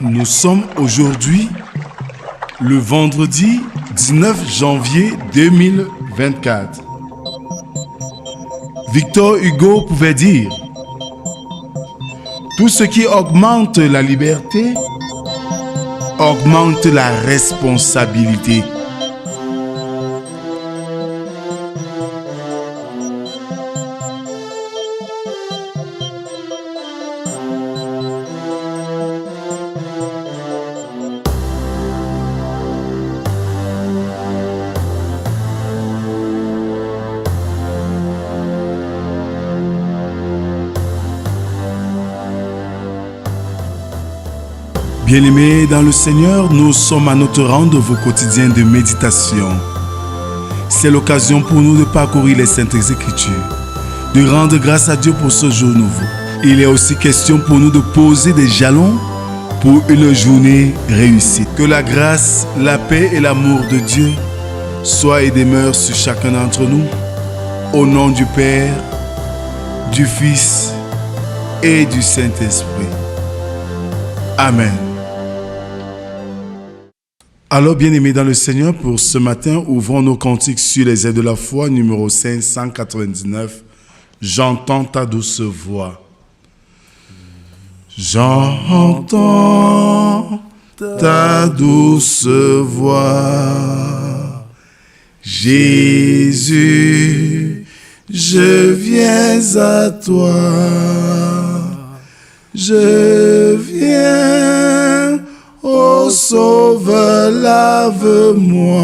Nous sommes aujourd'hui le vendredi 19 janvier 2024. Victor Hugo pouvait dire: tout ce qui augmente la liberté augmente la responsabilité. Bien-aimés dans le Seigneur, nous sommes à notre rendez-vous quotidien de méditation. C'est l'occasion pour nous de parcourir les Saintes Écritures, de rendre grâce à Dieu pour ce jour nouveau. Il est aussi question pour nous de poser des jalons pour une journée réussie. Que la grâce, la paix et l'amour de Dieu soient et demeurent sur chacun d'entre nous, au nom du Père, du Fils et du Saint-Esprit. Amen. Alors, bien-aimés dans le Seigneur, pour ce matin, ouvrons nos cantiques sur les airs de la foi, numéro 599. J'entends ta douce voix. J'entends ta douce voix. Jésus, je viens à toi. Je viens, ô Sauveur, lave-moi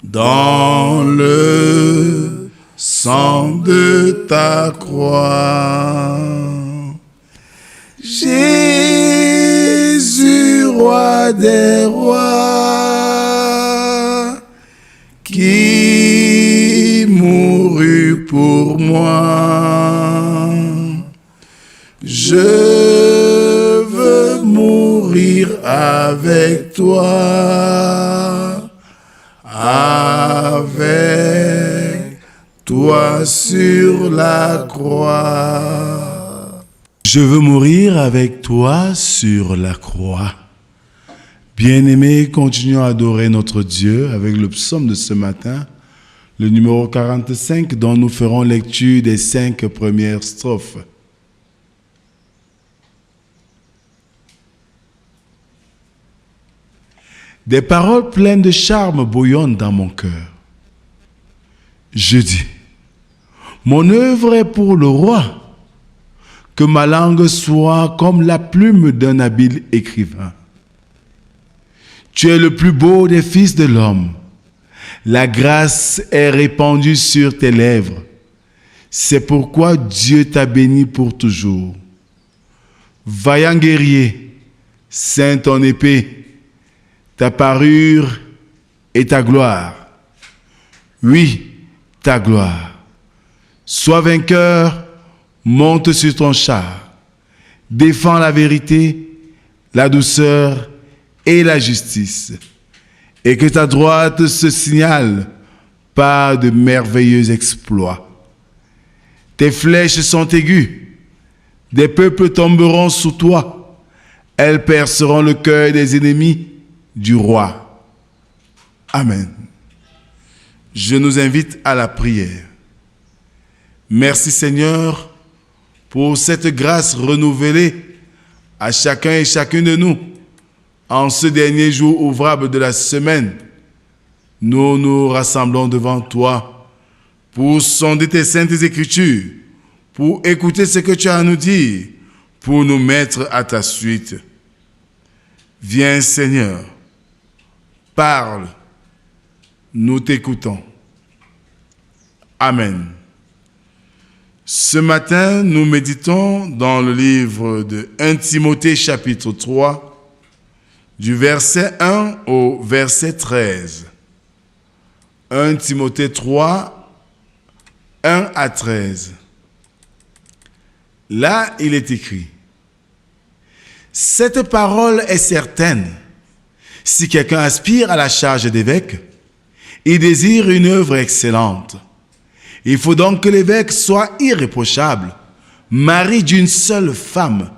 dans le sang de ta croix. Jésus, roi des rois, qui mourut pour moi. Je veux mourir avec toi sur la croix. Je veux mourir avec toi sur la croix. Bien-aimés, continuons à adorer notre Dieu avec le psaume de ce matin, le numéro 45, dont nous ferons lecture des 5 premières strophes. Des paroles pleines de charme bouillonnent dans mon cœur. Je dis, mon œuvre est pour le roi, que ma langue soit comme la plume d'un habile écrivain. Tu es le plus beau des fils de l'homme. La grâce est répandue sur tes lèvres. C'est pourquoi Dieu t'a béni pour toujours. Vaillant guerrier, ceins ton épée, ta parure et ta gloire. Oui, ta gloire. Sois vainqueur, monte sur ton char. Défends la vérité, la douceur et la justice. Et que ta droite se signale par de merveilleux exploits. Tes flèches sont aiguës. Des peuples tomberont sous toi. Elles perceront le cœur des ennemis du roi. Amen. Je nous invite à la prière. Merci Seigneur pour cette grâce renouvelée à chacun et chacune de nous en ce dernier jour ouvrable de la semaine. Nous nous rassemblons devant toi pour sonder tes saintes écritures, pour écouter ce que tu as à nous dire, pour nous mettre à ta suite. Viens Seigneur. Parle, nous t'écoutons. Amen. Ce matin, nous méditons dans le livre de 1 Timothée chapitre 3, du verset 1 au verset 13. 1 Timothée 3, 1 à 13. Là, il est écrit: cette parole est certaine. Si quelqu'un aspire à la charge d'évêque, il désire une œuvre excellente. Il faut donc que l'évêque soit irréprochable, mari d'une seule femme,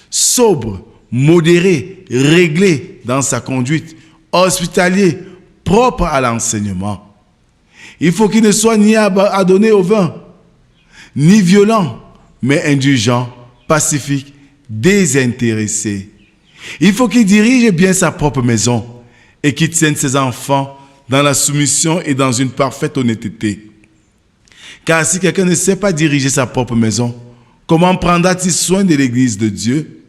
sobre, modéré, réglé dans sa conduite, hospitalier, propre à l'enseignement. Il faut qu'il ne soit ni adonné au vin, ni violent, mais indulgent, pacifique, désintéressé. Il faut qu'il dirige bien sa propre maison et qu'il tienne ses enfants dans la soumission et dans une parfaite honnêteté. Car si quelqu'un ne sait pas diriger sa propre maison, comment prendra-t-il soin de l'Église de Dieu?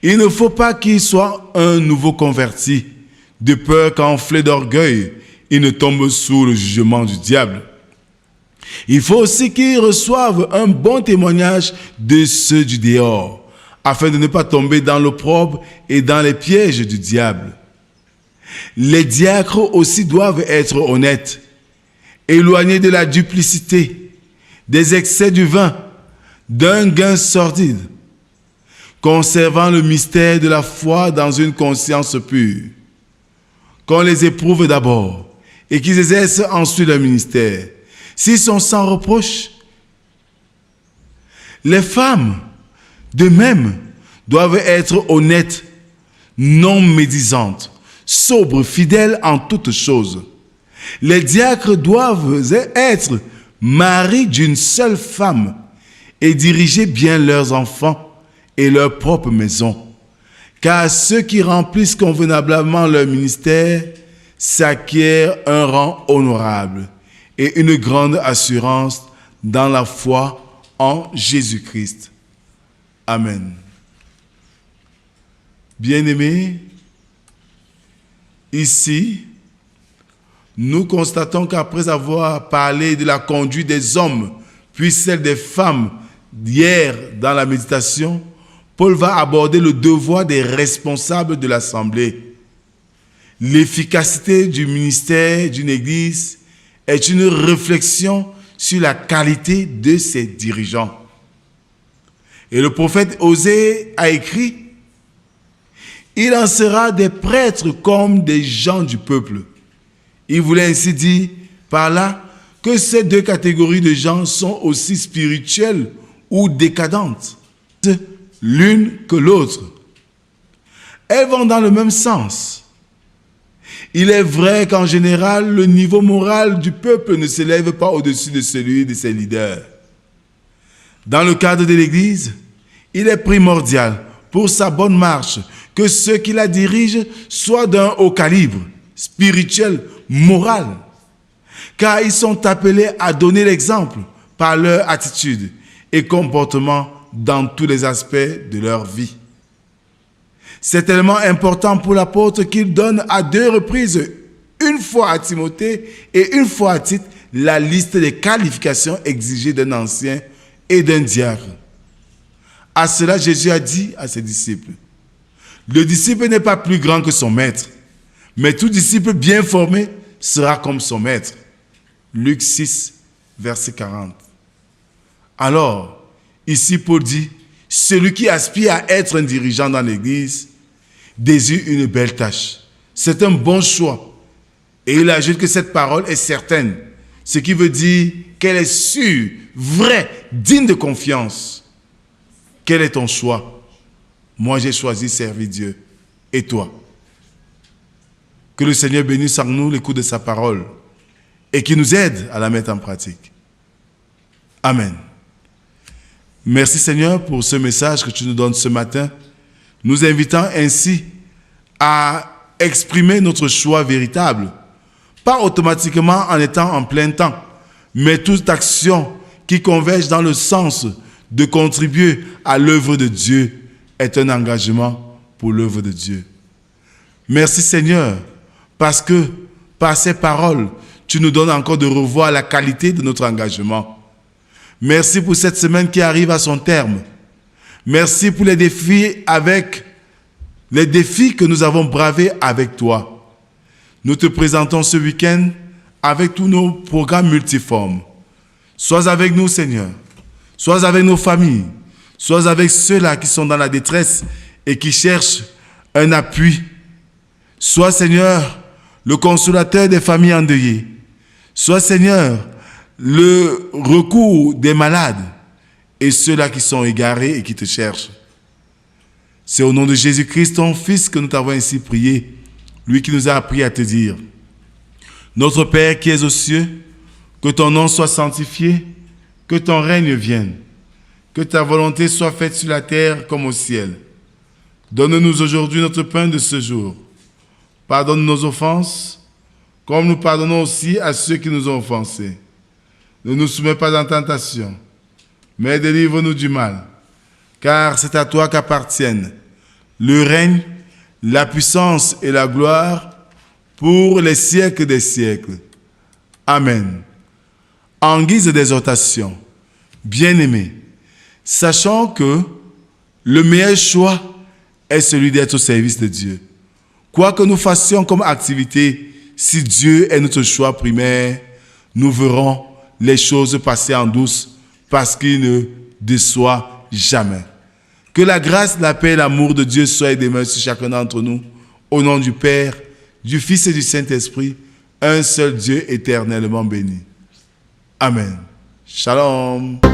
Il ne faut pas qu'il soit un nouveau converti, de peur qu'enflé d'orgueil, il ne tombe sous le jugement du diable. Il faut aussi qu'il reçoive un bon témoignage de ceux du dehors, afin de ne pas tomber dans l'opprobre et dans les pièges du diable. Les diacres aussi doivent être honnêtes, éloignés de la duplicité, des excès du vin, d'un gain sordide, conservant le mystère de la foi dans une conscience pure. Qu'on les éprouve d'abord et qu'ils exercent ensuite leur ministère. S'ils sont sans reproche, les femmes, de même, doivent être honnêtes, non médisantes, sobres, fidèles en toutes choses. Les diacres doivent être maris d'une seule femme et diriger bien leurs enfants et leur propre maison. Car ceux qui remplissent convenablement leur ministère s'acquièrent un rang honorable et une grande assurance dans la foi en Jésus-Christ. Amen. Bien-aimés, ici, nous constatons qu'après avoir parlé de la conduite des hommes, puis celle des femmes hier dans la méditation, Paul va aborder le devoir des responsables de l'Assemblée. L'efficacité du ministère d'une Église est une réflexion sur la qualité de ses dirigeants. Et le prophète Osée a écrit « Il en sera des prêtres comme des gens du peuple ». Il voulait ainsi dire par là que ces deux catégories de gens sont aussi spirituelles ou décadentes l'une que l'autre. Elles vont dans le même sens. Il est vrai qu'en général, le niveau moral du peuple ne s'élève pas au-dessus de celui de ses leaders. Dans le cadre de l'Église, il est primordial pour sa bonne marche que ceux qui la dirigent soient d'un haut calibre, spirituel, moral, car ils sont appelés à donner l'exemple par leur attitude et comportement dans tous les aspects de leur vie. C'est tellement important pour l'apôtre qu'il donne à 2 reprises, une fois à Timothée et une fois à Tite, la liste des qualifications exigées d'un ancien et d'un diacre. À cela, Jésus a dit à ses disciples, « Le disciple n'est pas plus grand que son maître, mais tout disciple bien formé sera comme son maître. » Luc 6, verset 40. Alors, ici, Paul dit, celui qui aspire à être un dirigeant dans l'Église désire une belle tâche. C'est un bon choix. Et il ajoute que cette parole est certaine, ce qui veut dire qu'elle est sûre, vraie, digne de confiance. Quel est ton choix? Moi, j'ai choisi servir Dieu. Et toi? Que le Seigneur bénisse en nous l'écoute de sa parole et qu'il nous aide à la mettre en pratique. Amen. Merci Seigneur pour ce message que tu nous donnes ce matin, nous invitant ainsi à exprimer notre choix véritable, pas automatiquement en étant en plein temps, mais toute action qui converge dans le sens de contribuer à l'œuvre de Dieu est un engagement pour l'œuvre de Dieu. Merci Seigneur, parce que par ces paroles, tu nous donnes encore de revoir la qualité de notre engagement. Merci pour cette semaine qui arrive à son terme. Merci pour les défis que nous avons bravés avec toi. Nous te présentons ce week-end avec tous nos programmes multiformes. Sois avec nous, Seigneur. Sois avec nos familles. Sois avec ceux-là qui sont dans la détresse et qui cherchent un appui. Sois, Seigneur, le consolateur des familles endeuillées. Sois, Seigneur, le recours des malades et ceux-là qui sont égarés et qui te cherchent. C'est au nom de Jésus-Christ, ton Fils, que nous t'avons ainsi prié, lui qui nous a appris à te dire: Notre Père qui es aux cieux, que ton nom soit sanctifié, que ton règne vienne, que ta volonté soit faite sur la terre comme au ciel. Donne-nous aujourd'hui notre pain de ce jour. Pardonne nos offenses, comme nous pardonnons aussi à ceux qui nous ont offensés. Ne nous soumets pas en tentation, mais délivre-nous du mal. Car c'est à toi qu'appartiennent le règne, la puissance et la gloire pour les siècles des siècles. Amen. En guise d'exhortation, bien-aimés, sachant que le meilleur choix est celui d'être au service de Dieu. Quoi que nous fassions comme activité, si Dieu est notre choix primaire, nous verrons les choses passer en douce parce qu'il ne déçoit jamais. Que la grâce, la paix et l'amour de Dieu soient et demeurent sur chacun d'entre nous. Au nom du Père, du Fils et du Saint-Esprit, un seul Dieu éternellement béni. Amen. Shalom.